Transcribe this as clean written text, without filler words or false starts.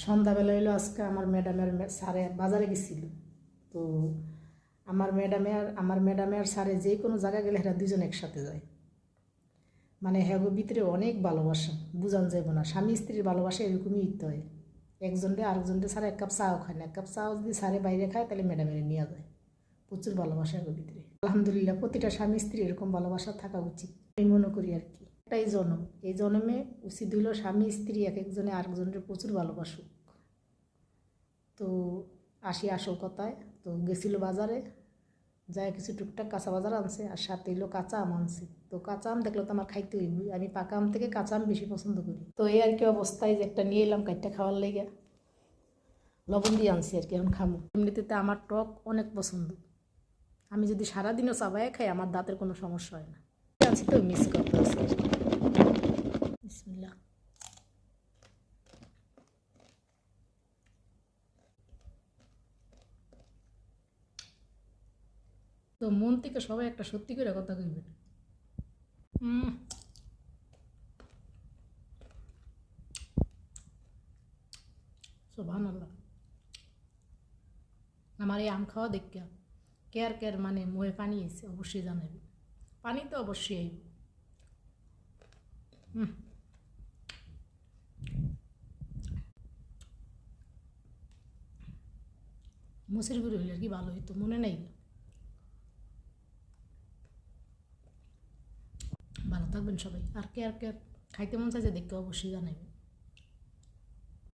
সন্ধ্যাবেলা হইলো আজকে আমার ম্যাডামের স্যারে বাজারে গেছিল। তো আমার ম্যাডামে আর স্যারে যে কোনো জায়গায় গেলে এরা দুজন একসাথে যায়। মানে হ্যাঁ ভিতরে অনেক ভালোবাসা, বুঝান যাব না। স্বামী স্ত্রীর ভালোবাসা এরকমই ইতে হয়। একজনকে আরেকজনকে স্যার এক কাপ চাও খায় না, এক কাপ চাও যদি স্যারে বাইরে খায় তাহলে ম্যাডামের নিয়ে যায়। প্রচুর ভালোবাসা এর ভিতরে। আলহামদুলিল্লাহ প্রতিটা স্বামী স্ত্রী এরকম ভালোবাসা থাকা উচিত আমি মনে করি আর কি। এটাই জন্ম, এই জন্মে উচিত হইল স্বামী স্ত্রী এক একজনে আরেকজনের প্রচুর ভালোবাসুক। তো আসি আসল কথায়। তো গেছিল বাজারে, যায় কিছু টুকটাক কাঁচা বাজার আনছে, আর সাথে এলো কাঁচা আম আনছে। তো কাঁচা আম দেখলো তো আমার খাইতে হইব, আমি পাকা আম থেকে কাঁচা আম বেশি পছন্দ করি। তো এই আর কি অবস্থায় যে একটা নিয়ে এলাম কাইটটা খাওয়ার লেগে, লবণ দিয়ে আনছি আর কি, এখন খামো। এমনিতে আমার টক অনেক পছন্দ, আমি যদি সারাদিনও চাবাই খাই আমার দাঁতের কোনো সমস্যা হয় না। আনছি তো মিস করতে আছি। বিসমিল্লাহ। তো মন থেকে সবাই একটা সত্যি করে কথা কইবেন। সুবহানাল্লাহ। আমার এই আম খাওয়া দেখা কেয়ার কেয়ার মানে মুহে পানি এসে অবশ্যই জানাবে। পানি তো অবশ্যই আইব। মুসির গুঁড়ো হইলে আর কি ভালো হইতো, মনে নাই। ভালো থাকবেন সবাই, আর কেয়ার কেয়ার খাইতে মন চাইছে দেখতে অবশ্যই জানাবেন।